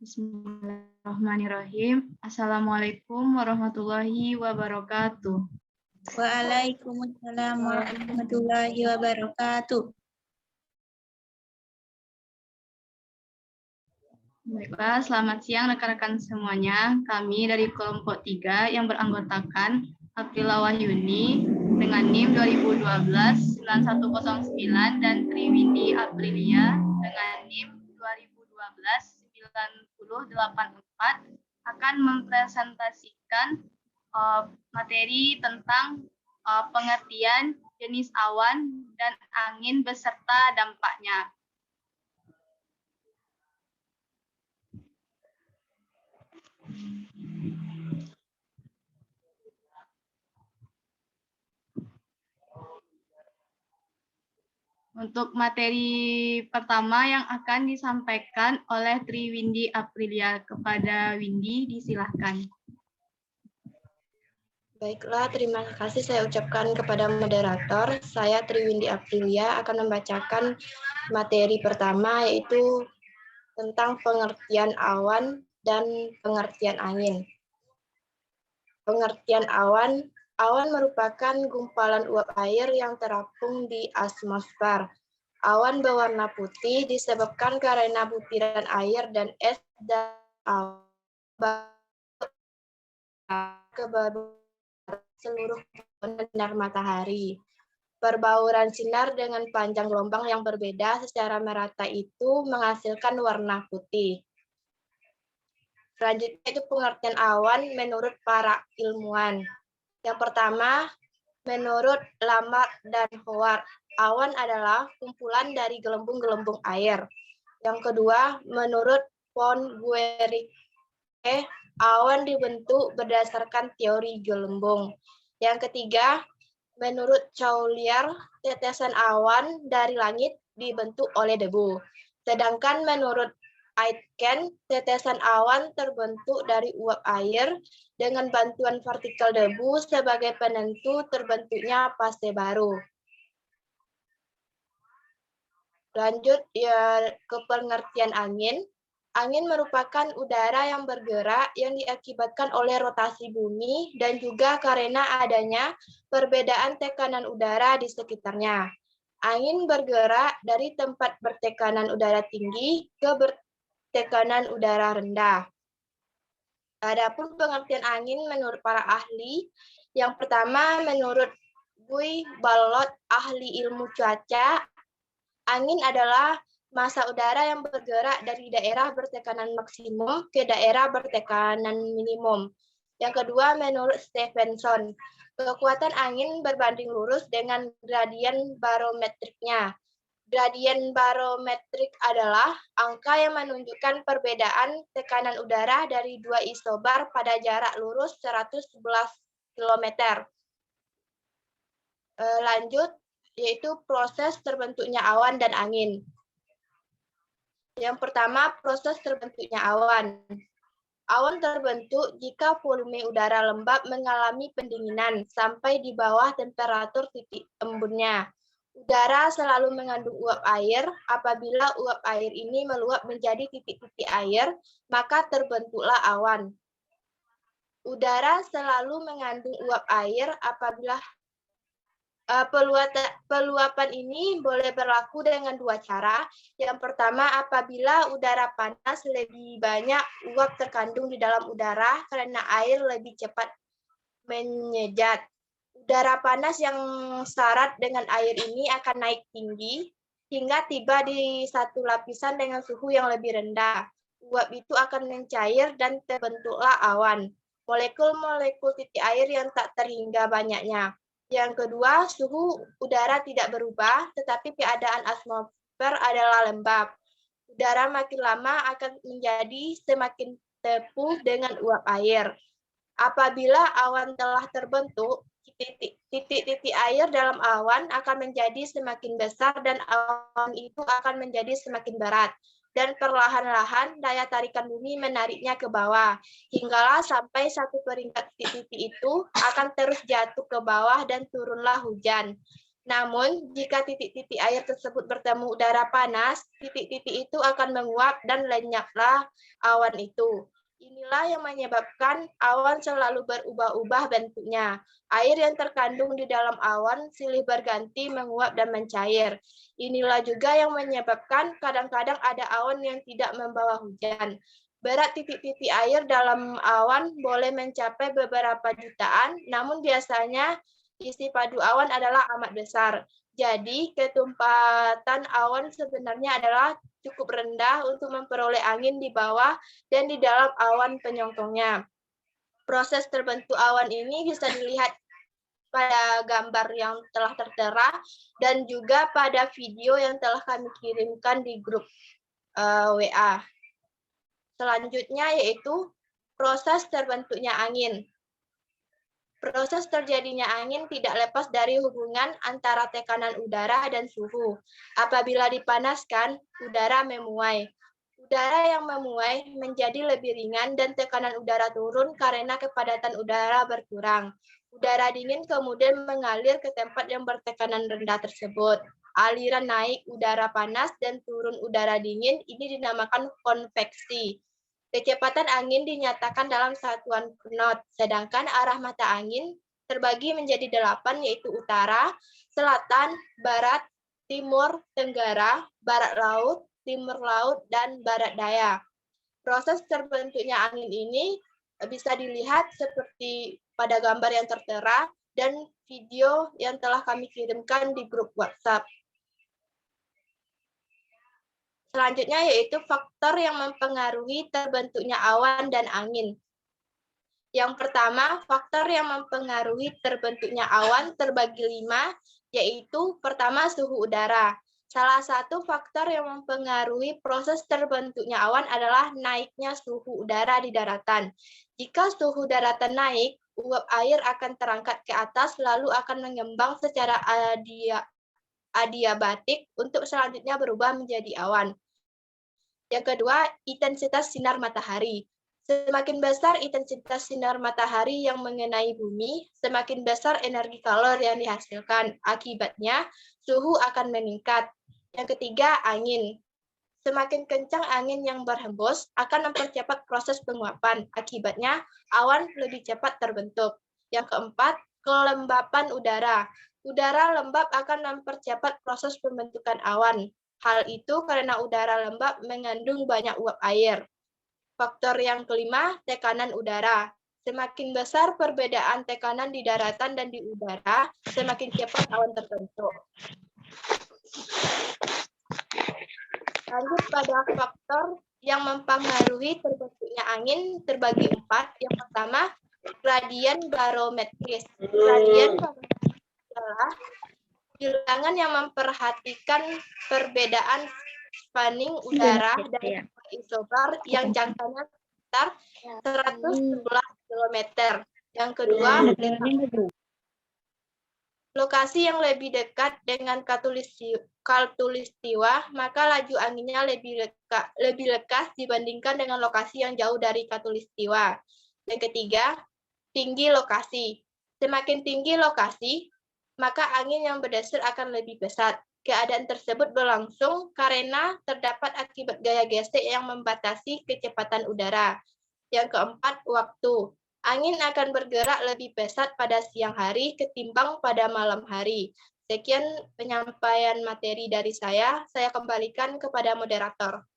Bismillahirrahmanirrahim. Assalamualaikum warahmatullahi wabarakatuh. Waalaikumsalam warahmatullahi wabarakatuh. Baiklah, selamat siang rekan-rekan semuanya. Kami dari kelompok 3 yang beranggotakan Aprila Wahyuni dengan NIM 2012-9109 dan Triwindi Aprilia dengan NIM 2012-9084 akan mempresentasikan materi tentang pengertian jenis awan dan angin beserta dampaknya. Untuk materi pertama yang akan disampaikan oleh Triwindi Aprilia, kepada Windy disilahkan. Baiklah, terima kasih saya ucapkan kepada moderator. Saya Triwindi Aprilia akan membacakan materi pertama, yaitu tentang pengertian awan dan pengertian angin. Pengertian awan. Awan merupakan gumpalan uap air yang terapung di atmosfer. Awan berwarna putih disebabkan karena butiran air dan es dan awan seluruh sinar matahari. Perbauran sinar dengan panjang gelombang yang berbeda secara merata itu menghasilkan warna putih. Selanjutnya itu pengertian awan menurut para ilmuwan. Yang pertama, menurut Lamarck dan Howard, awan adalah kumpulan dari gelembung-gelembung air. Yang kedua, menurut von Guericke, awan dibentuk berdasarkan teori gelembung. Yang ketiga, menurut Chaulier, tetesan awan dari langit dibentuk oleh debu. Sedangkan menurut Aitken, tetesan awan terbentuk dari uap air dengan bantuan partikel debu sebagai penentu terbentuknya fase baru. Lanjut ya ke pengertian angin. Angin merupakan udara yang bergerak yang diakibatkan oleh rotasi bumi dan juga karena adanya perbedaan tekanan udara di sekitarnya. Angin bergerak dari tempat bertekanan udara tinggi ke tekanan udara rendah. Adapun pengertian angin menurut para ahli, yang pertama menurut Guy Ballot, ahli ilmu cuaca, angin adalah massa udara yang bergerak dari daerah bertekanan maksimum ke daerah bertekanan minimum. Yang kedua menurut Stephenson, kekuatan angin berbanding lurus dengan gradien barometriknya. Gradien barometrik adalah angka yang menunjukkan perbedaan tekanan udara dari dua isobar pada jarak lurus 111 km. Lanjut, yaitu proses terbentuknya awan dan angin. Yang pertama, proses terbentuknya awan. Awan terbentuk jika volume udara lembab mengalami pendinginan sampai di bawah temperatur titik embunnya. Udara selalu mengandung uap air. Apabila uap air ini meluap menjadi titik-titik air, maka terbentuklah awan. Udara selalu mengandung uap air. Apabila peluapan ini boleh berlaku dengan dua cara. Yang pertama, apabila udara panas lebih banyak uap terkandung di dalam udara karena air lebih cepat menyejat. Udara panas yang syarat dengan air ini akan naik tinggi hingga tiba di satu lapisan dengan suhu yang lebih rendah. Uap itu akan mencair dan terbentuklah awan. Molekul-molekul titik air yang tak terhingga banyaknya. Yang kedua, suhu udara tidak berubah, tetapi keadaan atmosfer adalah lembab. Udara makin lama akan menjadi semakin tepuh dengan uap air. Apabila awan telah terbentuk, titik-titik air dalam awan akan menjadi semakin besar dan awan itu akan menjadi semakin berat. Dan perlahan-lahan daya tarikan bumi menariknya ke bawah. Hinggalah sampai satu peringkat titik itu akan terus jatuh ke bawah dan turunlah hujan. Namun, jika titik-titik air tersebut bertemu udara panas, titik-titik itu akan menguap dan lenyaplah awan itu. Inilah yang menyebabkan awan selalu berubah-ubah bentuknya. Air yang terkandung di dalam awan silih berganti menguap dan mencair. Inilah juga yang menyebabkan kadang-kadang ada awan yang tidak membawa hujan. Berat titik-titik air dalam awan boleh mencapai beberapa jutaan, namun biasanya isi padu awan adalah amat besar. Jadi, ketumpatan awan sebenarnya adalah cukup rendah untuk memperoleh angin di bawah dan di dalam awan penyongkongnya. Proses terbentuk awan ini bisa dilihat pada gambar yang telah tertera dan juga pada video yang telah kami kirimkan di grup WA. Selanjutnya yaitu proses terbentuknya angin. Proses terjadinya angin tidak lepas dari hubungan antara tekanan udara dan suhu. Apabila dipanaskan, udara memuai. Udara yang memuai menjadi lebih ringan dan tekanan udara turun karena kepadatan udara berkurang. Udara dingin kemudian mengalir ke tempat yang bertekanan rendah tersebut. Aliran naik udara panas dan turun udara dingin ini dinamakan konveksi. Kecepatan angin dinyatakan dalam satuan knot, sedangkan arah mata angin terbagi menjadi 8, yaitu utara, selatan, barat, timur, tenggara, barat laut, timur laut, dan barat daya. Proses terbentuknya angin ini bisa dilihat seperti pada gambar yang tertera dan video yang telah kami kirimkan di grup WhatsApp. Selanjutnya yaitu faktor yang mempengaruhi terbentuknya awan dan angin. Yang pertama, faktor yang mempengaruhi terbentuknya awan terbagi 5, yaitu pertama suhu udara. Salah satu faktor yang mempengaruhi proses terbentuknya awan adalah naiknya suhu udara di daratan. Jika suhu daratan naik, uap air akan terangkat ke atas lalu akan mengembang secara adiabatik untuk selanjutnya berubah menjadi awan. Yang kedua, intensitas sinar matahari. Semakin besar intensitas sinar matahari yang mengenai bumi, semakin besar energi kalor yang dihasilkan. Akibatnya, suhu akan meningkat. Yang ketiga, angin. Semakin kencang angin yang berhembus akan mempercepat proses penguapan. Akibatnya, awan lebih cepat terbentuk. Yang keempat, kelembapan udara. Udara lembab akan mempercepat proses pembentukan awan. Hal itu karena udara lembab mengandung banyak uap air. Faktor yang kelima, tekanan udara. Semakin besar perbedaan tekanan di daratan dan di udara, semakin cepat awan terbentuk. Lanjut pada faktor yang mempengaruhi terbentuknya angin terbagi 4. Yang pertama, gradien barometris. Gradien barometris adalah bilangan yang memperhatikan perbedaan spanning udara dari isobar yang jangkanya sekitar 111 km. Yang kedua, lokasi yang lebih dekat dengan khatulistiwa, maka laju anginnya lebih lekas dibandingkan dengan lokasi yang jauh dari khatulistiwa. Yang ketiga, tinggi lokasi. Semakin tinggi lokasi, maka angin yang berdesur akan lebih besar. Keadaan tersebut berlangsung karena terdapat akibat gaya gesek yang membatasi kecepatan udara. Yang keempat, waktu. Angin akan bergerak lebih pesat pada siang hari ketimbang pada malam hari. Sekian penyampaian materi dari saya kembalikan kepada moderator.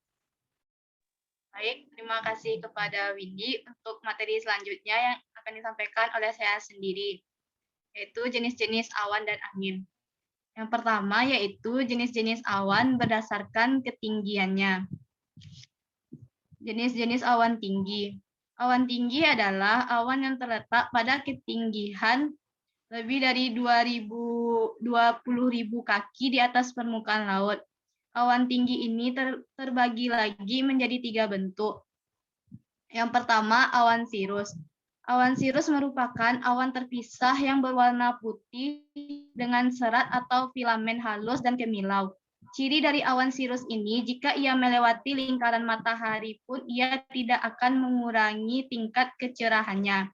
Baik, terima kasih kepada Windy untuk materi selanjutnya yang akan disampaikan oleh saya sendiri, yaitu jenis-jenis awan dan angin. Yang pertama yaitu jenis-jenis awan berdasarkan ketinggiannya. Jenis-jenis awan tinggi. Awan tinggi adalah awan yang terletak pada ketinggian lebih dari 20.000 kaki di atas permukaan laut. Awan tinggi ini terbagi lagi menjadi 3 bentuk. Yang pertama, awan sirus. Awan sirus merupakan awan terpisah yang berwarna putih dengan serat atau filamen halus dan kemilau. Ciri dari awan sirus ini, jika ia melewati lingkaran matahari pun, ia tidak akan mengurangi tingkat kecerahannya.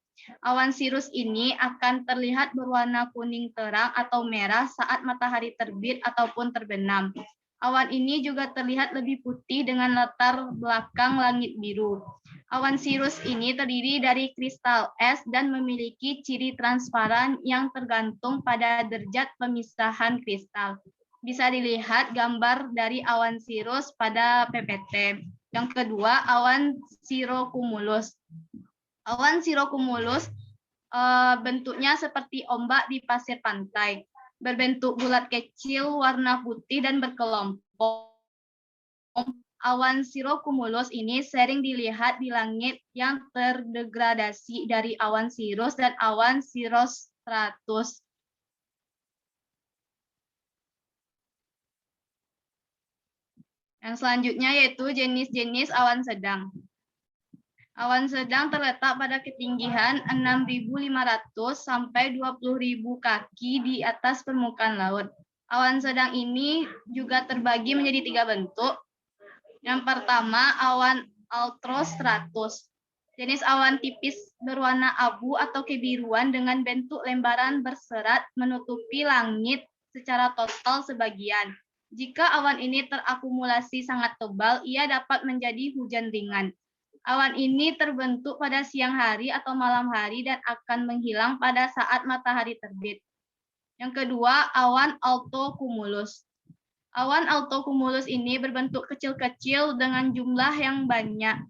Awan sirus ini akan terlihat berwarna kuning terang atau merah saat matahari terbit ataupun terbenam. Awan ini juga terlihat lebih putih dengan latar belakang langit biru. Awan sirus ini terdiri dari kristal es dan memiliki ciri transparan yang tergantung pada derajat pemisahan kristal. Bisa dilihat gambar dari awan sirus pada PPT. Yang kedua, awan cirrocumulus. Awan cirrocumulus bentuknya seperti ombak di pasir pantai. Berbentuk bulat kecil, warna putih, dan berkelompok. Awan cirrocumulus ini sering dilihat di langit yang terdegradasi dari awan sirus dan awan cirrostratus. Yang selanjutnya yaitu jenis-jenis awan sedang. Awan sedang terletak pada ketinggian 6.500 sampai 20.000 kaki di atas permukaan laut. Awan sedang ini juga terbagi menjadi 3 bentuk. Yang pertama, awan altostratus. Jenis awan tipis berwarna abu atau kebiruan dengan bentuk lembaran berserat menutupi langit secara total sebagian. Jika awan ini terakumulasi sangat tebal, ia dapat menjadi hujan ringan. Awan ini terbentuk pada siang hari atau malam hari dan akan menghilang pada saat matahari terbit. Yang kedua, awan altocumulus. Awan altocumulus ini berbentuk kecil-kecil dengan jumlah yang banyak.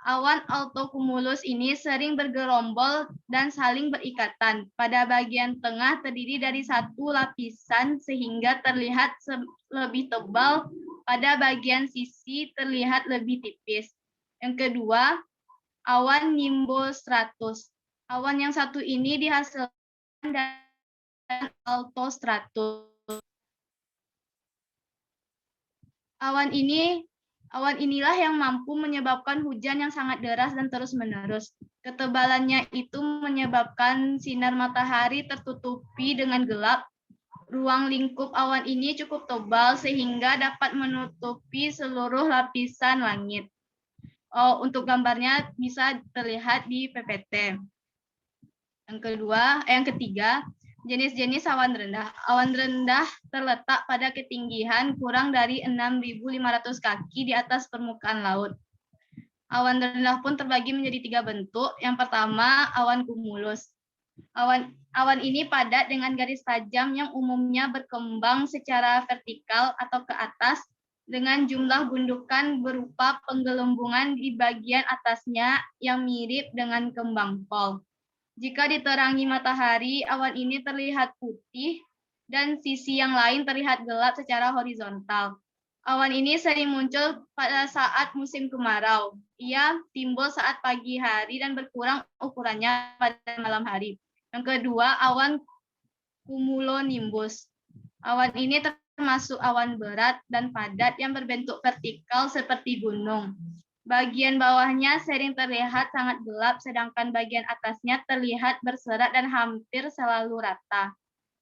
Awan altocumulus ini sering bergerombol dan saling berikatan. Pada bagian tengah terdiri dari satu lapisan sehingga terlihat lebih tebal, pada bagian sisi terlihat lebih tipis. Yang kedua, awan nimbostratus. Awan yang satu ini dihasilkan dari altostratus. Awan inilah yang mampu menyebabkan hujan yang sangat deras dan terus-menerus. Ketebalannya itu menyebabkan sinar matahari tertutupi dengan gelap. Ruang lingkup awan ini cukup tebal sehingga dapat menutupi seluruh lapisan langit. Untuk gambarnya bisa terlihat di PPT. Yang ketiga, jenis-jenis awan rendah. Awan rendah terletak pada ketinggian kurang dari 6.500 kaki di atas permukaan laut. Awan rendah pun terbagi menjadi 3 bentuk. Yang pertama, awan cumulus. Awan ini padat dengan garis tajam yang umumnya berkembang secara vertikal atau ke atas, dengan jumlah gundukan berupa penggelembungan di bagian atasnya yang mirip dengan kembang kol. Jika diterangi matahari, awan ini terlihat putih dan sisi yang lain terlihat gelap secara horizontal. Awan ini sering muncul pada saat musim kemarau. Ia timbul saat pagi hari dan berkurang ukurannya pada malam hari. Yang kedua, awan cumulonimbus. Awan ini termasuk awan berat dan padat yang berbentuk vertikal seperti gunung. Bagian bawahnya sering terlihat sangat gelap, sedangkan bagian atasnya terlihat berserat dan hampir selalu rata.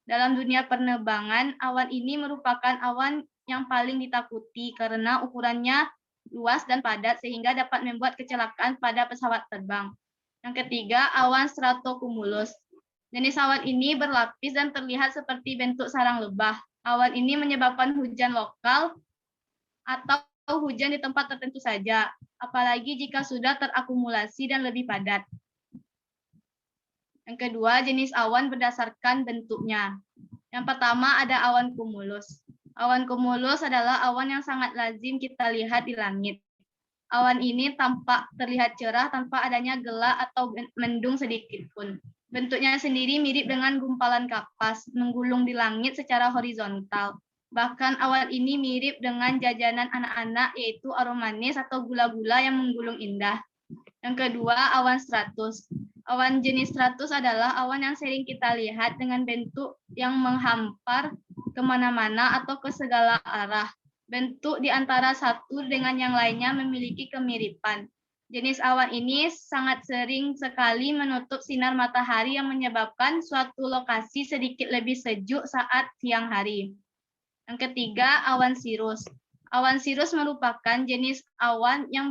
Dalam dunia penerbangan, awan ini merupakan awan yang paling ditakuti karena ukurannya luas dan padat sehingga dapat membuat kecelakaan pada pesawat terbang. Yang ketiga, awan stratocumulus. Jenis awan ini berlapis dan terlihat seperti bentuk sarang lebah. Awan ini menyebabkan hujan lokal atau hujan di tempat tertentu saja, apalagi jika sudah terakumulasi dan lebih padat. Yang kedua, jenis awan berdasarkan bentuknya. Yang pertama ada awan cumulus. Awan cumulus adalah awan yang sangat lazim kita lihat di langit. Awan ini tampak terlihat cerah tanpa adanya gelap atau mendung sedikit pun. Bentuknya sendiri mirip dengan gumpalan kapas, menggulung di langit secara horizontal. Bahkan awan ini mirip dengan jajanan anak-anak, yaitu aroma manis atau gula-gula yang menggulung indah. Yang kedua, awan stratus. Awan jenis stratus adalah awan yang sering kita lihat dengan bentuk yang menghampar kemana-mana atau ke segala arah. Bentuk di antara satu dengan yang lainnya memiliki kemiripan. Jenis awan ini sangat sering sekali menutup sinar matahari yang menyebabkan suatu lokasi sedikit lebih sejuk saat siang hari. Yang ketiga, awan sirus. Awan sirus merupakan jenis awan yang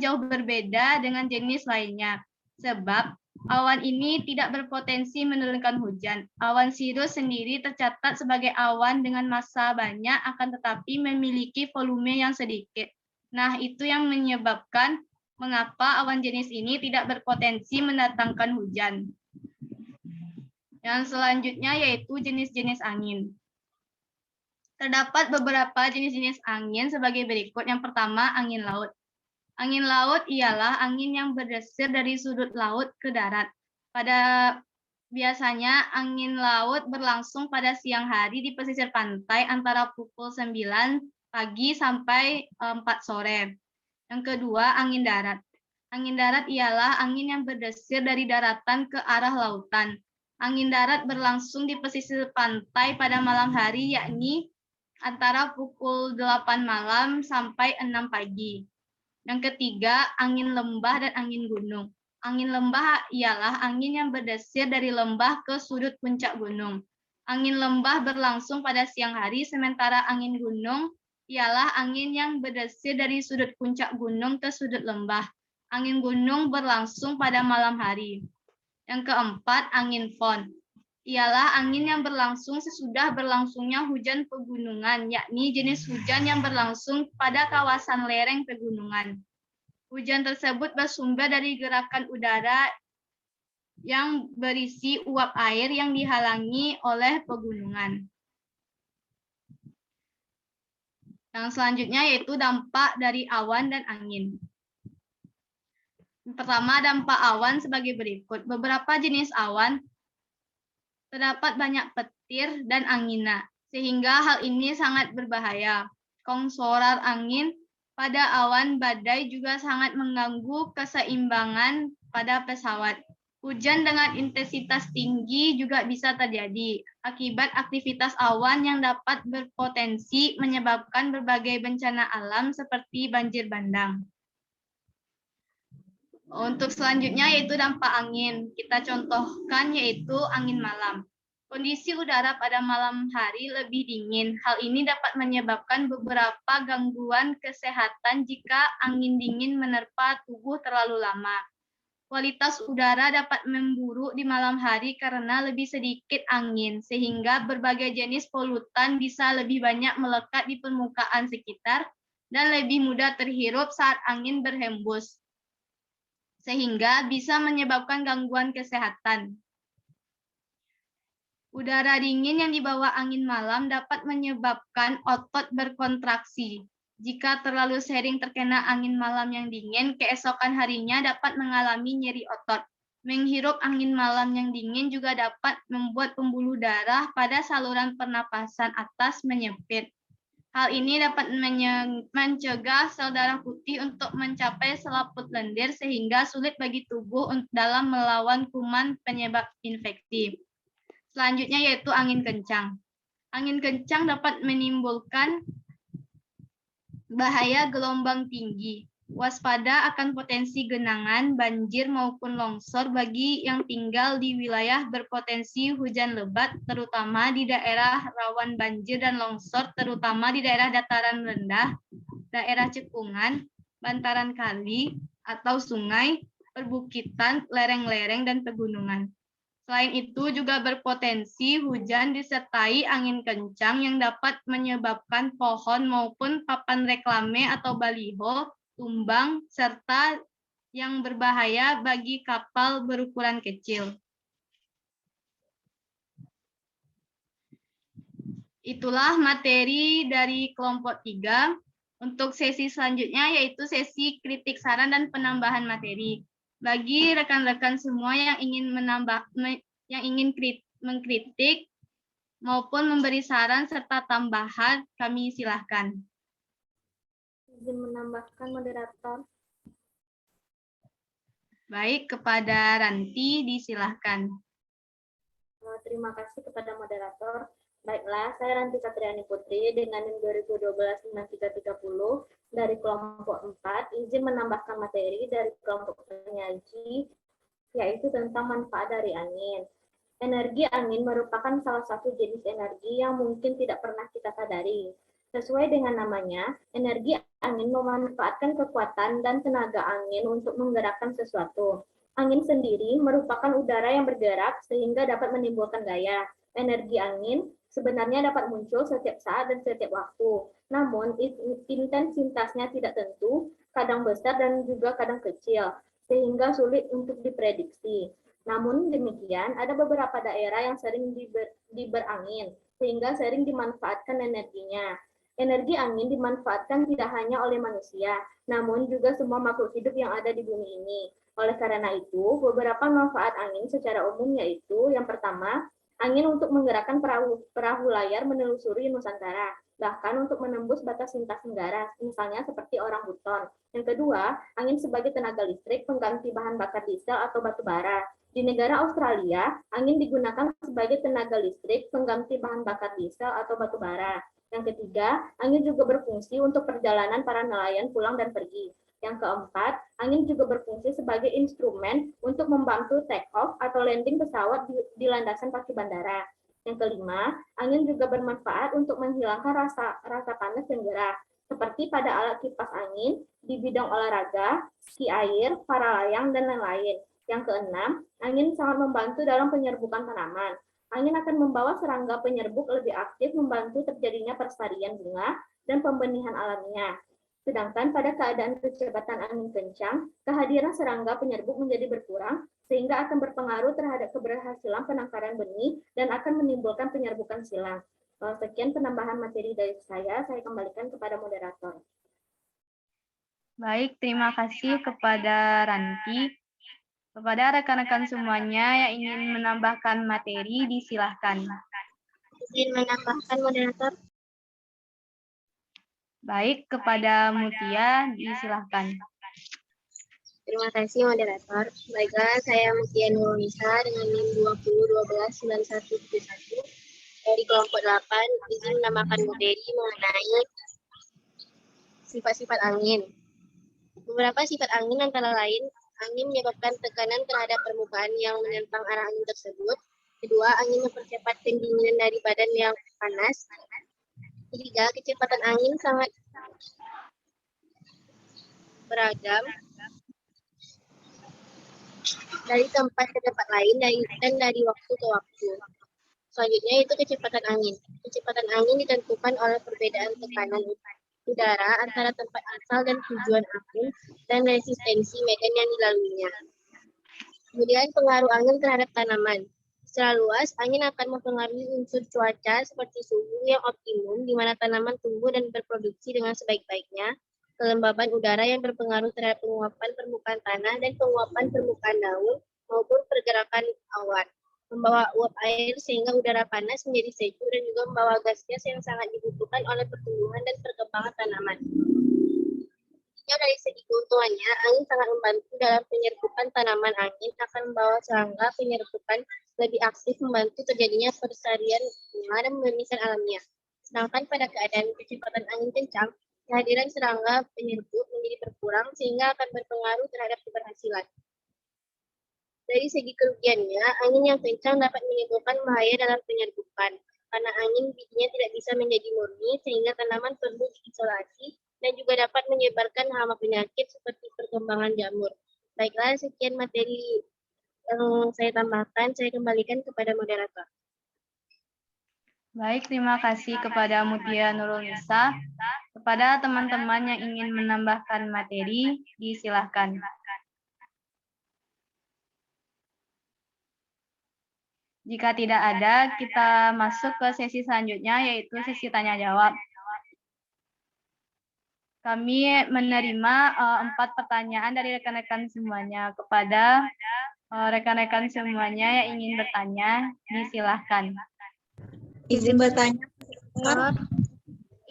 jauh berbeda dengan jenis lainnya. Sebab Awan ini tidak berpotensi menurunkan hujan. Awan sirus sendiri tercatat sebagai awan dengan massa banyak, akan tetapi memiliki volume yang sedikit. Nah, itu yang menyebabkan mengapa awan jenis ini tidak berpotensi mendatangkan hujan. Yang selanjutnya yaitu jenis-jenis angin. Terdapat beberapa jenis-jenis angin sebagai berikut. Yang pertama, angin laut. Angin laut ialah angin yang berdesir dari sudut laut ke darat. Biasanya angin laut berlangsung pada siang hari di pesisir pantai antara pukul 9 pagi sampai 4 sore. Yang kedua, angin darat. Angin darat ialah angin yang berdesir dari daratan ke arah lautan. Angin darat berlangsung di pesisir pantai pada malam hari, yakni antara pukul 8 malam sampai 6 pagi. Yang ketiga, angin lembah dan angin gunung. Angin lembah ialah angin yang berdesir dari lembah ke sudut puncak gunung. Angin lembah berlangsung pada siang hari, sementara angin gunung ialah angin yang berdesir dari sudut puncak gunung ke sudut lembah. Angin gunung berlangsung pada malam hari. Yang keempat, angin fon. Ialah angin yang berlangsung sesudah berlangsungnya hujan pegunungan, yakni jenis hujan yang berlangsung pada kawasan lereng pegunungan. Hujan tersebut bersumber dari gerakan udara yang berisi uap air yang dihalangi oleh pegunungan. Yang selanjutnya yaitu dampak dari awan dan angin. Pertama, dampak awan sebagai berikut. Beberapa jenis awan terdapat banyak petir dan angina, sehingga hal ini sangat berbahaya. Kongsoran angin pada awan badai juga sangat mengganggu keseimbangan pada pesawat. Hujan dengan intensitas tinggi juga bisa terjadi akibat aktivitas awan yang dapat berpotensi menyebabkan berbagai bencana alam seperti banjir bandang. Untuk selanjutnya yaitu dampak angin. Kita contohkan yaitu angin malam. Kondisi udara pada malam hari lebih dingin. Hal ini dapat menyebabkan beberapa gangguan kesehatan jika angin dingin menerpa tubuh terlalu lama. Kualitas udara dapat memburuk di malam hari karena lebih sedikit angin, sehingga berbagai jenis polutan bisa lebih banyak melekat di permukaan sekitar dan lebih mudah terhirup saat angin berhembus, sehingga bisa menyebabkan gangguan kesehatan. Udara dingin yang dibawa angin malam dapat menyebabkan otot berkontraksi. Jika terlalu sering terkena angin malam yang dingin, keesokan harinya dapat mengalami nyeri otot. Menghirup angin malam yang dingin juga dapat membuat pembuluh darah pada saluran pernapasan atas menyempit. Hal ini dapat mencegah sel darah putih untuk mencapai selaput lendir sehingga sulit bagi tubuh dalam melawan kuman penyebab infeksi. Selanjutnya yaitu angin kencang. Angin kencang dapat menimbulkan bahaya gelombang tinggi. Waspada akan potensi genangan, banjir maupun longsor bagi yang tinggal di wilayah berpotensi hujan lebat, terutama di daerah rawan banjir dan longsor, terutama di daerah dataran rendah, daerah cekungan, bantaran kali atau sungai, perbukitan, lereng-lereng, dan pegunungan. Selain itu juga berpotensi hujan disertai angin kencang yang dapat menyebabkan pohon maupun papan reklame atau baliho tumbang, serta yang berbahaya bagi kapal berukuran kecil. Itulah materi dari kelompok 3. Untuk sesi selanjutnya yaitu sesi kritik saran dan penambahan materi. Bagi rekan-rekan semua yang ingin mengkritik maupun memberi saran serta tambahan, kami silahkan. Izin menambahkan moderator. Baik, kepada Ranti disilahkan. Terima kasih kepada moderator. Baiklah, saya Ranti Satriani Putri dengan NIM 2012-9330 dari kelompok 4, izin menambahkan materi dari kelompok penyaji, yaitu tentang manfaat dari angin. Energi angin merupakan salah satu jenis energi yang mungkin tidak pernah kita sadari. Sesuai dengan namanya, energi angin memanfaatkan kekuatan dan tenaga angin untuk menggerakkan sesuatu. Angin sendiri merupakan udara yang bergerak sehingga dapat menimbulkan gaya. Energi angin sebenarnya dapat muncul setiap saat dan setiap waktu. Namun, intensitasnya tidak tentu, kadang besar dan juga kadang kecil, sehingga sulit untuk diprediksi. Namun demikian, ada beberapa daerah yang sering diberangin, sehingga sering dimanfaatkan energinya. Energi angin dimanfaatkan tidak hanya oleh manusia, namun juga semua makhluk hidup yang ada di bumi ini. Oleh karena itu, beberapa manfaat angin secara umum yaitu yang pertama, angin untuk menggerakkan perahu layar menelusuri Nusantara, bahkan untuk menembus batas lintas negara, misalnya seperti orang buton. Yang kedua, angin sebagai tenaga listrik pengganti bahan bakar diesel atau batu bara. Di negara Australia, angin digunakan sebagai tenaga listrik pengganti bahan bakar diesel atau batu bara. Yang ketiga, angin juga berfungsi untuk perjalanan para nelayan pulang dan pergi. Yang keempat, angin juga berfungsi sebagai instrumen untuk membantu take off atau landing pesawat di landasan kaki bandara. Yang kelima, angin juga bermanfaat untuk menghilangkan rasa panas dan gerah, seperti pada alat kipas angin, di bidang olahraga, ski air, para layang, dan lain-lain. Yang keenam, angin sangat membantu dalam penyerbukan tanaman. Angin akan membawa serangga penyerbuk lebih aktif membantu terjadinya perstadian bunga dan pembenihan alamiah. Sedangkan pada keadaan kecepatan angin kencang, kehadiran serangga penyerbuk menjadi berkurang sehingga akan berpengaruh terhadap keberhasilan penangkaran benih dan akan menimbulkan penyerbukan silang. Sekian penambahan materi dari saya kembalikan kepada moderator. Baik, terima kasih kepada Ranti. Kepada rekan-rekan semuanya yang ingin menambahkan materi, disilahkan. Izin menambahkan, moderator. Baik, kepada Mutia, disilahkan. Terima kasih, moderator. Baiklah, saya Mutia Nurunisa dengan NIM 20129171 dari kelompok 8, izin menambahkan materi mengenai sifat-sifat angin. Beberapa sifat angin antara lain, angin menyebabkan tekanan terhadap permukaan yang menentang arah angin tersebut. Kedua, angin mempercepat pendinginan dari badan yang panas. Ketiga, kecepatan angin sangat beragam dari tempat ke tempat lain dan dari waktu ke waktu. Selanjutnya itu kecepatan angin. Kecepatan angin ditentukan oleh perbedaan tekanan udara antara tempat asal dan tujuan angin dan resistensi medan yang dilaluinya. Kemudian pengaruh angin terhadap tanaman. Secara luas, angin akan mempengaruhi unsur cuaca seperti suhu yang optimum di mana tanaman tumbuh dan berproduksi dengan sebaik-baiknya, kelembaban udara yang berpengaruh terhadap penguapan permukaan tanah dan penguapan permukaan daun maupun pergerakan awan, membawa uap air sehingga udara panas menjadi sejuk dan juga membawa gas-gas yang sangat dibutuhkan oleh pertumbuhan dan perkembangan tanaman. Dari segi keuntungannya, angin sangat membantu dalam penyerbukan tanaman. Angin akan membawa serangga penyerbukan lebih aktif membantu terjadinya perstadian bunga dan pembenihan alamiah. Sedangkan pada keadaan kecepatan angin kencang, kehadiran serangga penyerbuk menjadi berkurang sehingga akan berpengaruh terhadap keberhasilan. Dari segi kerugiannya, angin yang kencang dapat menimbulkan bahaya dalam penyerbukan. Karena angin bijinya tidak bisa menjadi murni sehingga tanaman perlu diisolasi dan juga dapat menyebarkan hama penyakit seperti perkembangan jamur. Baiklah, sekian materi yang saya tambahkan, saya kembalikan kepada moderator. Baik, terima kasih kepada Mutia Nurunisa. Kepada teman-teman yang ingin menambahkan materi, disilahkan. Jika tidak ada, kita masuk ke sesi selanjutnya, yaitu sesi tanya-jawab. Kami menerima 4 pertanyaan dari rekan-rekan semuanya. Kepada rekan-rekan semuanya yang ingin bertanya, disilahkan. Izin bertanya.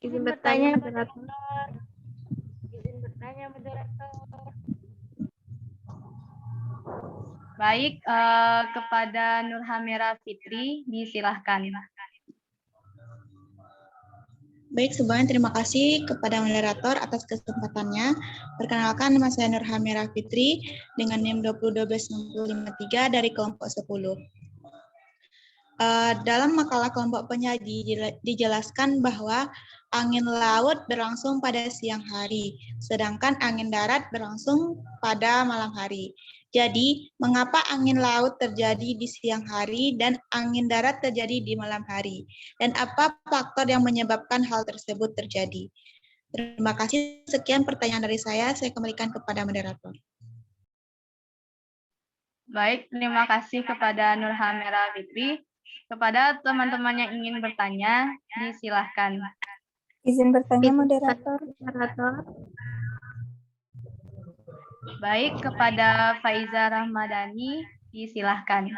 Izin bertanya, moderator. Izin bertanya, moderator. Baik, kepada Nurhamera Fitri, disilahkan. Baik, sebelumnya terima kasih kepada moderator atas kesempatannya. Perkenalkan, nama saya Nurhamera Fitri dengan NIM 2012-653 dari kelompok 10. Dalam makalah kelompok penyaji dijelaskan bahwa angin laut berlangsung pada siang hari, sedangkan angin darat berlangsung pada malam hari. Jadi, mengapa angin laut terjadi di siang hari dan angin darat terjadi di malam hari? Dan apa faktor yang menyebabkan hal tersebut terjadi? Terima kasih. Sekian pertanyaan dari saya kembalikan kepada moderator. Baik, terima kasih kepada Nurhamera Fitri. Kepada teman-teman yang ingin bertanya, disilahkan. Izin bertanya, moderator. Baik, kepada Faiza Rahmadani, disilahkan.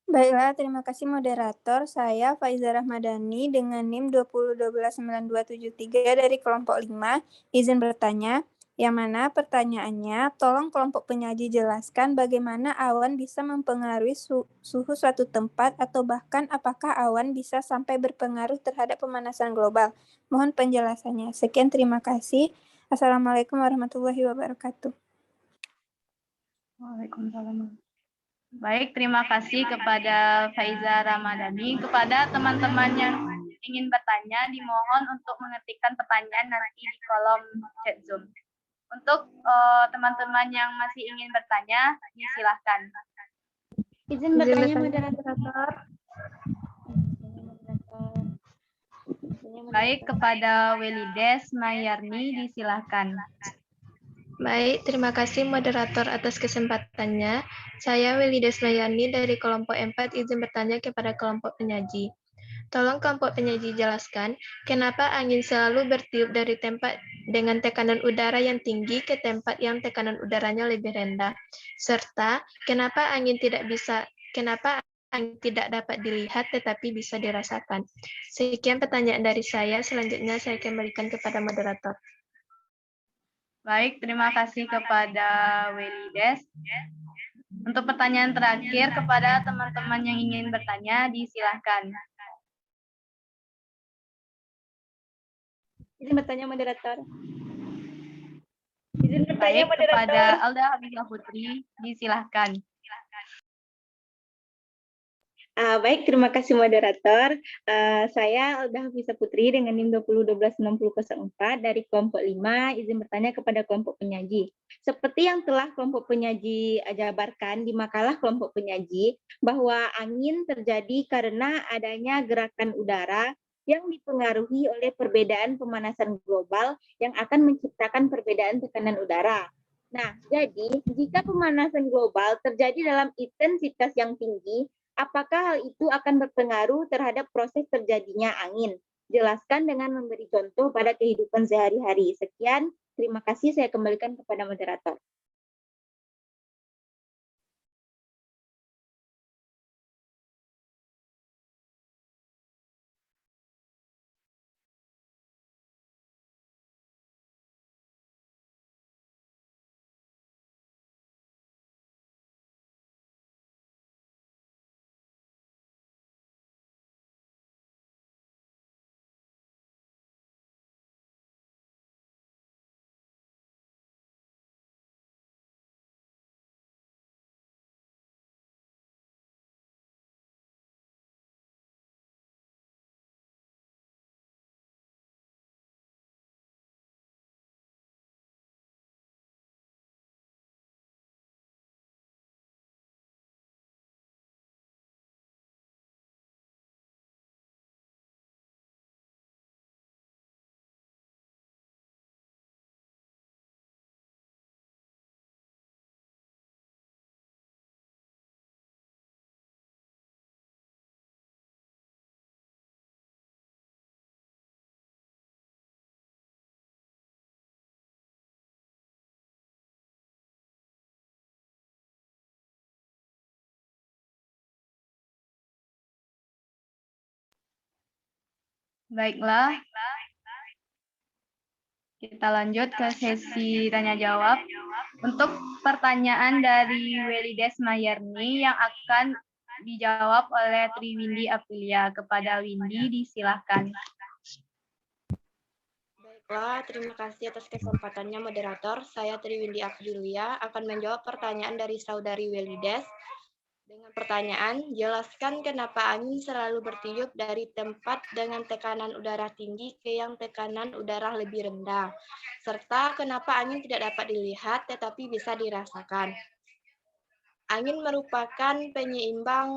Baiklah, terima kasih moderator. Saya Faiza Rahmadani dengan NIM 20129273 dari kelompok 5. Izin bertanya, yang mana pertanyaannya, tolong kelompok penyaji jelaskan bagaimana awan bisa mempengaruhi suhu suatu tempat atau bahkan apakah awan bisa sampai berpengaruh terhadap pemanasan global. Mohon penjelasannya. Sekian, terima kasih. Assalamualaikum warahmatullahi wabarakatuh. Waalaikumsalam. Baik, terima kasih kepada Faiza Ramadhani. Kepada teman-teman yang ingin bertanya, dimohon untuk mengetikkan pertanyaan nanti di kolom chat Zoom. Untuk teman-teman yang masih ingin bertanya, disilahkan. Izin bertanya, moderator. Baik, kepada Welides Mayarni, disilahkan. Baik, terima kasih moderator atas kesempatannya. Saya Welides Mayarni dari kelompok 4 izin bertanya kepada kelompok penyaji. Tolong kelompok penyaji jelaskan kenapa angin selalu bertiup dari tempat dengan tekanan udara yang tinggi ke tempat yang tekanan udaranya lebih rendah. Serta kenapa angin tidak dapat dilihat tetapi bisa dirasakan. Sekian pertanyaan dari saya. Selanjutnya saya kembalikan kepada moderator. Baik, terima kasih kepada Welides. Untuk pertanyaan terakhir kepada teman-teman yang ingin bertanya, disilahkan. Izin bertanya, moderator. Baik, kepada Alda Habibah Putri, disilahkan. Baik, terima kasih moderator. Saya Alda Habibah Putri dengan NIM 20126004 dari kelompok 5, izin bertanya kepada kelompok penyaji. Seperti yang telah kelompok penyaji jabarkan di makalah kelompok penyaji, bahwa angin terjadi karena adanya gerakan udara yang dipengaruhi oleh perbedaan pemanasan global yang akan menciptakan perbedaan tekanan udara. Nah, jadi jika pemanasan global terjadi dalam intensitas yang tinggi, apakah hal itu akan berpengaruh terhadap proses terjadinya angin? Jelaskan dengan memberi contoh pada kehidupan sehari-hari. Sekian, terima kasih. Saya kembalikan kepada moderator. Baiklah, kita lanjut ke sesi tanya-jawab. Untuk pertanyaan dari Welides Mayarni yang akan dijawab oleh Triwindi Aprilia. Kepada Windy, disilahkan. Baiklah, terima kasih atas kesempatannya moderator. Saya Triwindi Aprilia akan menjawab pertanyaan dari saudari Welides. Dengan pertanyaan, jelaskan kenapa angin selalu bertiup dari tempat dengan tekanan udara tinggi ke yang tekanan udara lebih rendah, serta kenapa angin tidak dapat dilihat tetapi bisa dirasakan. Angin merupakan penyeimbang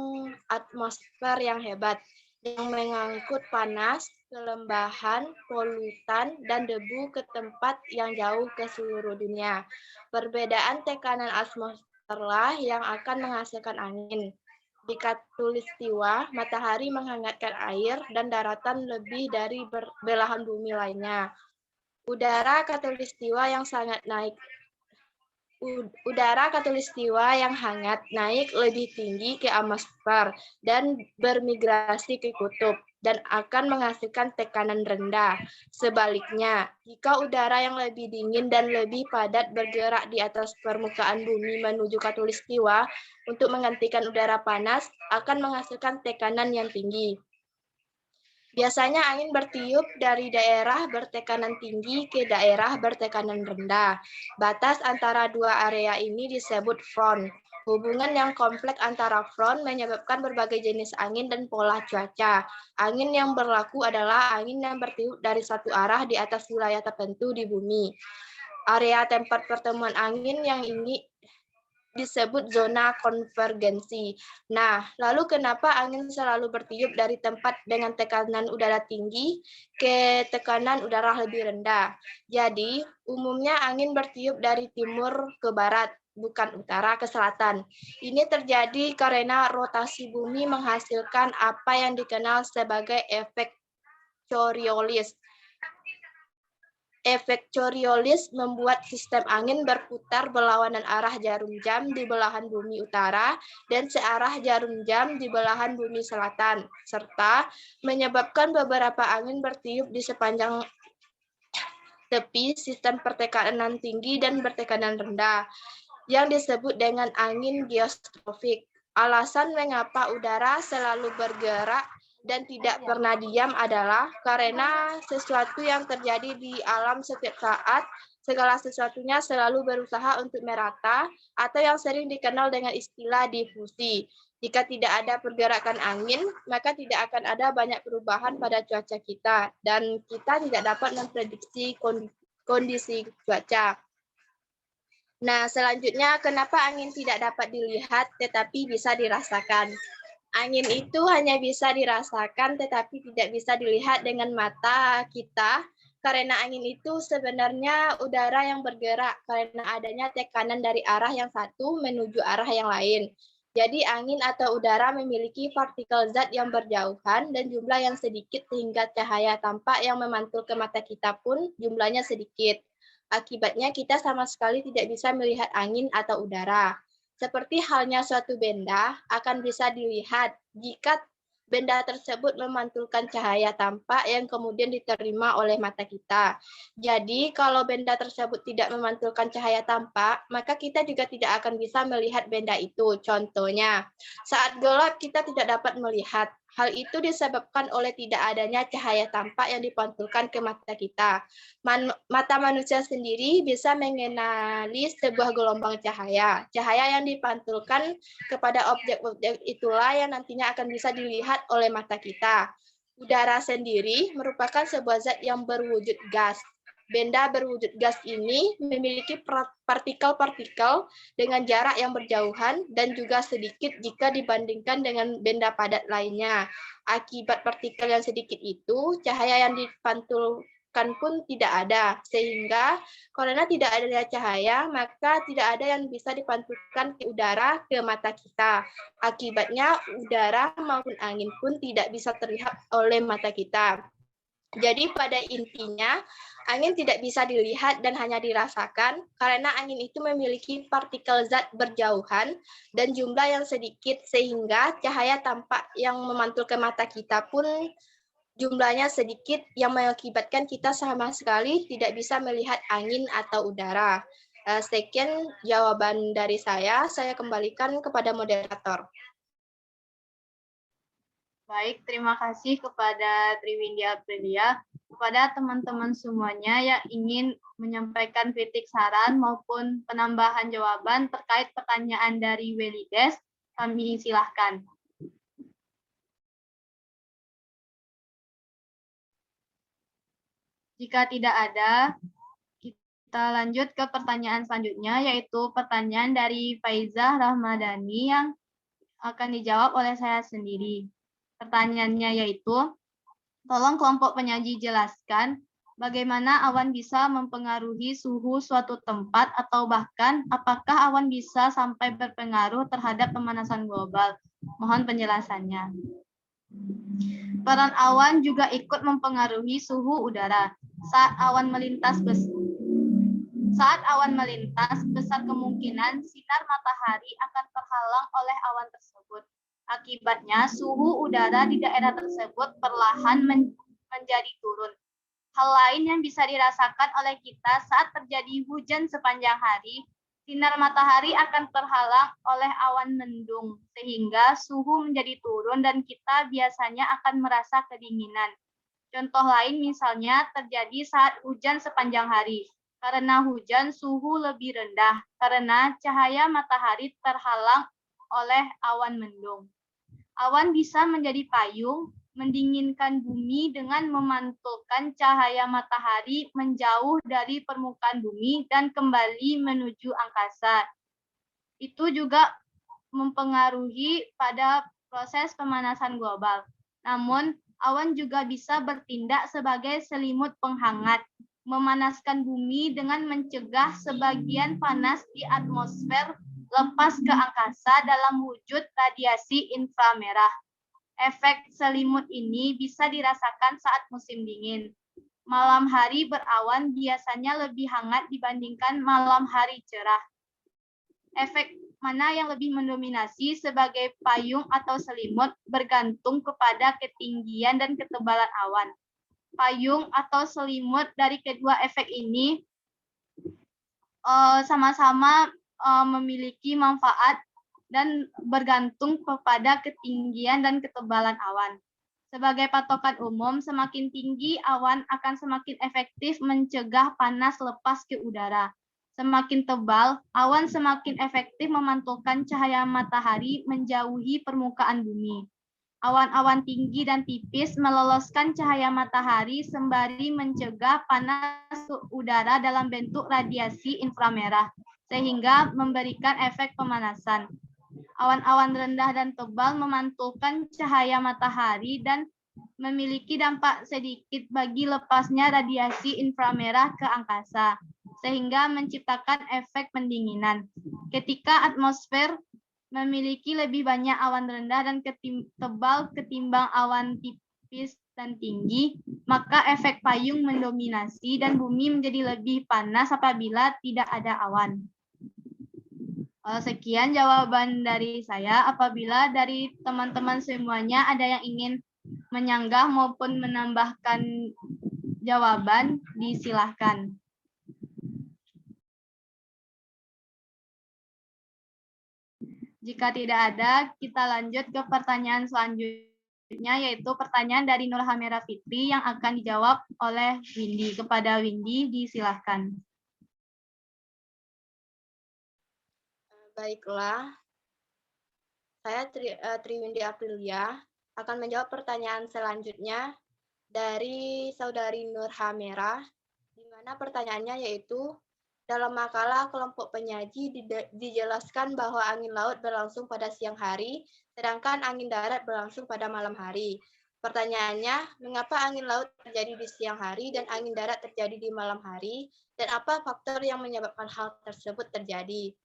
atmosfer yang hebat, yang mengangkut panas, kelembahan, polutan, dan debu ke tempat yang jauh ke seluruh dunia. Perbedaan tekanan atmosferlah yang akan menghasilkan angin. Di khatulistiwa, matahari menghangatkan air dan daratan lebih dari belahan bumi lainnya. Udara khatulistiwa yang sangat naik Udara khatulistiwa yang hangat naik lebih tinggi ke atmosfer dan bermigrasi ke kutub dan akan menghasilkan tekanan rendah. Sebaliknya, jika udara yang lebih dingin dan lebih padat bergerak di atas permukaan bumi menuju khatulistiwa untuk menggantikan udara panas, akan menghasilkan tekanan yang tinggi. Biasanya angin bertiup dari daerah bertekanan tinggi ke daerah bertekanan rendah. Batas antara dua area ini disebut front. Hubungan yang kompleks antara front menyebabkan berbagai jenis angin dan pola cuaca. Angin yang berlaku adalah angin yang bertiup dari satu arah di atas wilayah tertentu di bumi. Area tempat pertemuan angin yang ini disebut zona konvergensi. Nah, lalu kenapa angin selalu bertiup dari tempat dengan tekanan udara tinggi ke tekanan udara lebih rendah? Jadi, umumnya angin bertiup dari timur ke barat, bukan utara ke selatan. Ini terjadi karena rotasi bumi menghasilkan apa yang dikenal sebagai efek Coriolis. Efek Coriolis membuat sistem angin berputar berlawanan arah jarum jam di belahan bumi utara dan searah jarum jam di belahan bumi selatan, serta menyebabkan beberapa angin bertiup di sepanjang tepi sistem pertekanan tinggi dan bertekanan rendah, yang disebut dengan angin geostropik. Alasan mengapa udara selalu bergerak dan tidak pernah diam adalah karena sesuatu yang terjadi di alam setiap saat, segala sesuatunya selalu berusaha untuk merata, atau yang sering dikenal dengan istilah difusi. Jika tidak ada pergerakan angin, maka tidak akan ada banyak perubahan pada cuaca kita, dan kita tidak dapat memprediksi kondisi cuaca. Nah, selanjutnya, kenapa angin tidak dapat dilihat tetapi bisa dirasakan? Angin itu hanya bisa dirasakan tetapi tidak bisa dilihat dengan mata kita karena angin itu sebenarnya udara yang bergerak karena adanya tekanan dari arah yang satu menuju arah yang lain. Jadi angin atau udara memiliki partikel zat yang berjauhan dan jumlah yang sedikit sehingga cahaya tampak yang memantul ke mata kita pun jumlahnya sedikit. Akibatnya kita sama sekali tidak bisa melihat angin atau udara. Seperti halnya suatu benda akan bisa dilihat jika benda tersebut memantulkan cahaya tampak yang kemudian diterima oleh mata kita. Jadi, kalau benda tersebut tidak memantulkan cahaya tampak, maka kita juga tidak akan bisa melihat benda itu. Contohnya, saat gelap kita tidak dapat melihat. Hal itu disebabkan oleh tidak adanya cahaya tampak yang dipantulkan ke mata kita. Mata manusia sendiri bisa mengenali sebuah gelombang cahaya. Cahaya yang dipantulkan kepada objek-objek itulah yang nantinya akan bisa dilihat oleh mata kita. Udara sendiri merupakan sebuah zat yang berwujud gas. Benda berwujud gas ini memiliki partikel-partikel dengan jarak yang berjauhan dan juga sedikit jika dibandingkan dengan benda padat lainnya. Akibat partikel yang sedikit itu, cahaya yang dipantulkan pun tidak ada, sehingga karena tidak adanya cahaya, maka tidak ada yang bisa dipantulkan ke udara ke mata kita. Akibatnya, udara maupun angin pun tidak bisa terlihat oleh mata kita. Jadi pada intinya, angin tidak bisa dilihat dan hanya dirasakan karena angin itu memiliki partikel zat berjauhan dan jumlah yang sedikit sehingga cahaya tampak yang memantul ke mata kita pun jumlahnya sedikit yang mengakibatkan kita sama sekali tidak bisa melihat angin atau udara. Sekian jawaban dari saya kembalikan kepada moderator. Baik, terima kasih kepada Triwindia Aprilia, kepada teman-teman semuanya yang ingin menyampaikan kritik saran maupun penambahan jawaban terkait pertanyaan dari Welides Kami silahkan. Jika tidak ada, kita lanjut ke pertanyaan selanjutnya, yaitu pertanyaan dari Faizah Rahmadani yang akan dijawab oleh saya sendiri. Pertanyaannya yaitu, tolong kelompok penyaji jelaskan bagaimana awan bisa mempengaruhi suhu suatu tempat atau bahkan apakah awan bisa sampai berpengaruh terhadap pemanasan global. Mohon penjelasannya. Peran awan juga ikut mempengaruhi suhu udara. Saat awan melintas, besar kemungkinan sinar matahari akan terhalang oleh awan tersebut. Akibatnya, suhu udara di daerah tersebut perlahan menjadi turun. Hal lain yang bisa dirasakan oleh kita saat terjadi hujan sepanjang hari, sinar matahari akan terhalang oleh awan mendung, sehingga suhu menjadi turun dan kita biasanya akan merasa kedinginan. Contoh lain misalnya terjadi saat hujan sepanjang hari. Karena hujan, suhu lebih rendah karena cahaya matahari terhalang oleh awan mendung. Awan bisa menjadi payung, mendinginkan bumi dengan memantulkan cahaya matahari menjauh dari permukaan bumi dan kembali menuju angkasa. Itu juga mempengaruhi pada proses pemanasan global. Namun, awan juga bisa bertindak sebagai selimut penghangat, memanaskan bumi dengan mencegah sebagian panas di atmosfer lepas ke angkasa dalam wujud radiasi inframerah. Efek selimut ini bisa dirasakan saat musim dingin. Malam hari berawan biasanya lebih hangat dibandingkan malam hari cerah. Efek mana yang lebih mendominasi sebagai payung atau selimut bergantung kepada ketinggian dan ketebalan awan. Payung atau selimut dari kedua efek ini sama-sama memiliki manfaat dan bergantung kepada ketinggian dan ketebalan awan. Sebagai patokan umum, semakin tinggi awan akan semakin efektif mencegah panas lepas ke udara. Semakin tebal, awan semakin efektif memantulkan cahaya matahari menjauhi permukaan bumi. Awan-awan tinggi dan tipis meloloskan cahaya matahari sembari mencegah panas udara dalam bentuk radiasi inframerah, sehingga memberikan efek pemanasan. Awan-awan rendah dan tebal memantulkan cahaya matahari dan memiliki dampak sedikit bagi lepasnya radiasi inframerah ke angkasa, sehingga menciptakan efek pendinginan. Ketika atmosfer memiliki lebih banyak awan rendah dan tebal ketimbang awan tipis dan tinggi, maka efek payung mendominasi dan bumi menjadi lebih panas apabila tidak ada awan. Sekian jawaban dari saya. Apabila dari teman-teman semuanya ada yang ingin menyanggah maupun menambahkan jawaban, disilahkan. Jika tidak ada, kita lanjut ke pertanyaan selanjutnya, yaitu pertanyaan dari Nur Hamera Fitri yang akan dijawab oleh Windy. Kepada Windy, disilahkan. Baiklah, saya Triwindi Aprilia akan menjawab pertanyaan selanjutnya dari saudari Nur Hamera, di mana pertanyaannya yaitu, dalam makalah kelompok penyaji dijelaskan bahwa angin laut berlangsung pada siang hari, sedangkan angin darat berlangsung pada malam hari. Pertanyaannya, mengapa angin laut terjadi di siang hari dan angin darat terjadi di malam hari, dan apa faktor yang menyebabkan hal tersebut terjadi?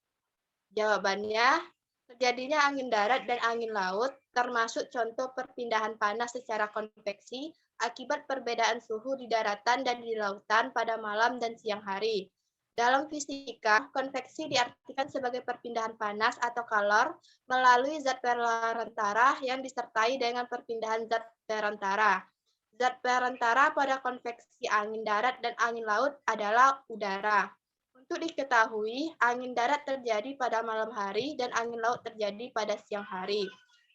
Jawabannya, terjadinya angin darat dan angin laut termasuk contoh perpindahan panas secara konveksi akibat perbedaan suhu di daratan dan di lautan pada malam dan siang hari. Dalam fisika, konveksi diartikan sebagai perpindahan panas atau kalor melalui zat perantara yang disertai dengan perpindahan zat perantara. Zat perantara pada konveksi angin darat dan angin laut adalah udara. Untuk diketahui, angin darat terjadi pada malam hari dan angin laut terjadi pada siang hari.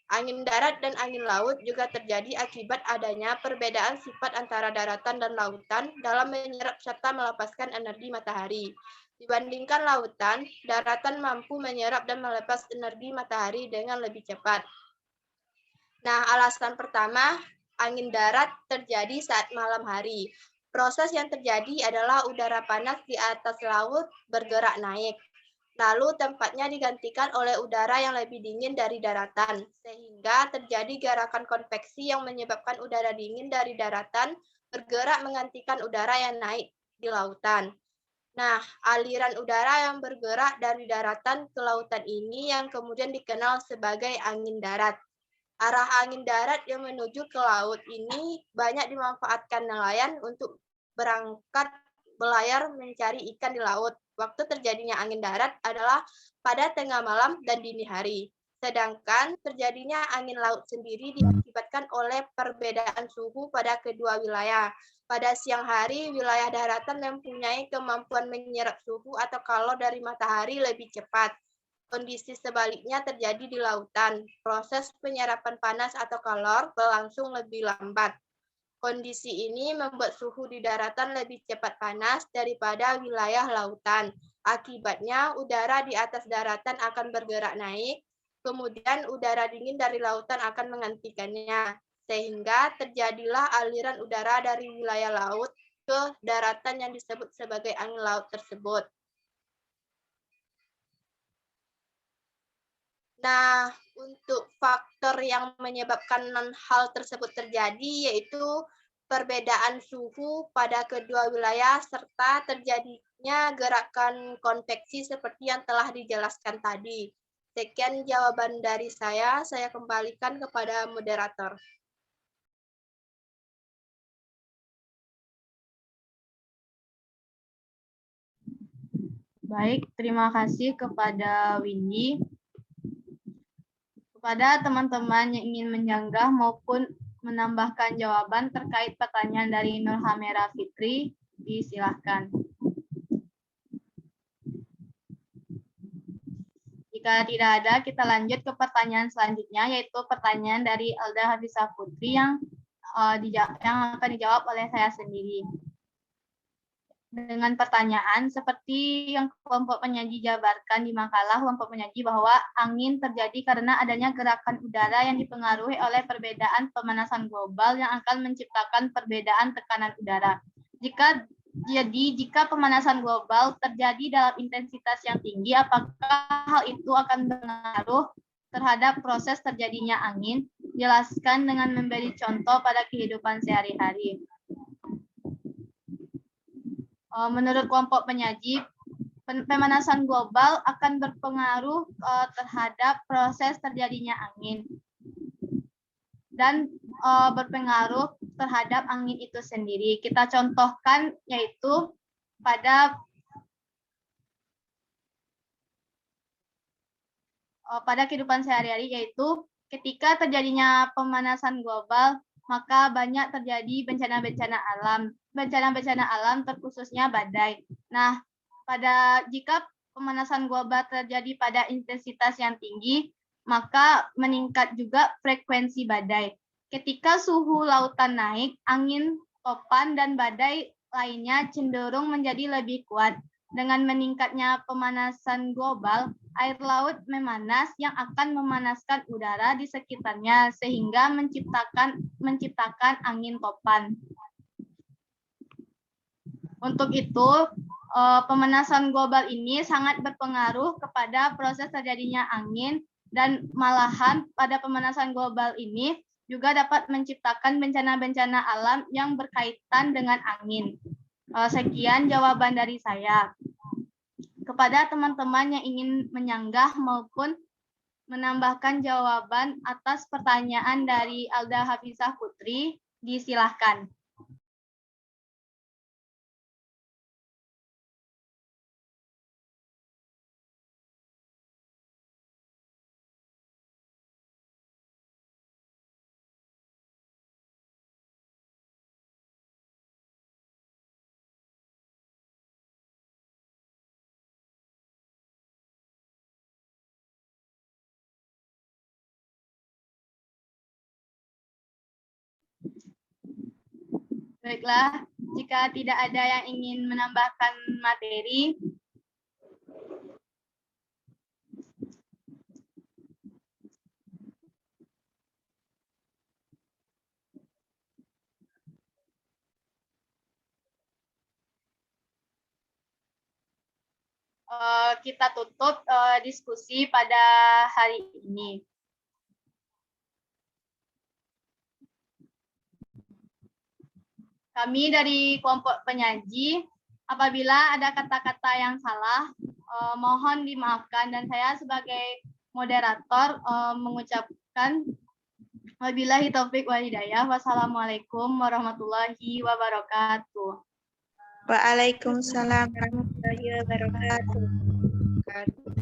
Angin darat dan angin laut juga terjadi akibat adanya perbedaan sifat antara daratan dan lautan dalam menyerap serta melepaskan energi matahari. Dibandingkan lautan, daratan mampu menyerap dan melepas energi matahari dengan lebih cepat. Nah, alasan pertama, angin darat terjadi saat malam hari. Proses yang terjadi adalah udara panas di atas laut bergerak naik. Lalu tempatnya digantikan oleh udara yang lebih dingin dari daratan, sehingga terjadi gerakan konveksi yang menyebabkan udara dingin dari daratan bergerak menggantikan udara yang naik di lautan. Nah, aliran udara yang bergerak dari daratan ke lautan ini yang kemudian dikenal sebagai angin darat. Arah angin darat yang menuju ke laut ini banyak dimanfaatkan nelayan untuk berangkat belayar mencari ikan di laut. Waktu terjadinya angin darat adalah pada tengah malam dan dini hari. Sedangkan terjadinya angin laut sendiri diakibatkan oleh perbedaan suhu pada kedua wilayah. Pada siang hari, wilayah daratan mempunyai kemampuan menyerap suhu atau kalor dari matahari lebih cepat. Kondisi sebaliknya terjadi di lautan. Proses penyerapan panas atau kalor berlangsung lebih lambat. Kondisi ini membuat suhu di daratan lebih cepat panas daripada wilayah lautan. Akibatnya, udara di atas daratan akan bergerak naik, kemudian udara dingin dari lautan akan menggantikannya, sehingga terjadilah aliran udara dari wilayah laut ke daratan yang disebut sebagai angin laut tersebut. Nah, untuk faktor yang menyebabkan hal tersebut terjadi yaitu perbedaan suhu pada kedua wilayah serta terjadinya gerakan konveksi seperti yang telah dijelaskan tadi. Sekian jawaban dari saya kembalikan kepada moderator. Baik, terima kasih kepada Windy. Kepada teman-teman yang ingin menyanggah maupun menambahkan jawaban terkait pertanyaan dari Nurhamera Fitri, disilahkan. Jika tidak ada, kita lanjut ke pertanyaan selanjutnya, yaitu pertanyaan dari Alda Hafizah Putri yang akan dijawab oleh saya sendiri. Dengan pertanyaan seperti yang kelompok penyaji jabarkan di makalah kelompok penyaji bahwa angin terjadi karena adanya gerakan udara yang dipengaruhi oleh perbedaan pemanasan global yang akan menciptakan perbedaan tekanan udara. Jika pemanasan global terjadi dalam intensitas yang tinggi, apakah hal itu akan berpengaruh terhadap proses terjadinya angin? Jelaskan dengan memberi contoh pada kehidupan sehari-hari. Menurut kelompok penyaji, pemanasan global akan berpengaruh terhadap proses terjadinya angin dan berpengaruh terhadap angin itu sendiri. Kita contohkan yaitu pada kehidupan sehari-hari, yaitu ketika terjadinya pemanasan global, maka banyak terjadi bencana-bencana alam. Bencana-bencana alam terkhususnya badai. Nah, jika pemanasan global terjadi pada intensitas yang tinggi, maka meningkat juga frekuensi badai. Ketika suhu lautan naik, angin, topan, dan badai lainnya cenderung menjadi lebih kuat. Dengan meningkatnya pemanasan global, air laut memanas yang akan memanaskan udara di sekitarnya sehingga menciptakan angin topan. Untuk itu, pemanasan global ini sangat berpengaruh kepada proses terjadinya angin dan malahan pada pemanasan global ini juga dapat menciptakan bencana-bencana alam yang berkaitan dengan angin. Sekian jawaban dari saya. Kepada teman-teman yang ingin menyanggah maupun menambahkan jawaban atas pertanyaan dari Alda Hafizah Putri, disilahkan. Baiklah, jika tidak ada yang ingin menambahkan materi, kita tutup diskusi pada hari ini. Kami dari kelompok penyaji, apabila ada kata-kata yang salah, mohon dimaafkan, dan saya sebagai moderator mengucapkan wabillahi taufik wal hidayah. Wassalamualaikum warahmatullahi wabarakatuh. Waalaikumsalam warahmatullahi wabarakatuh.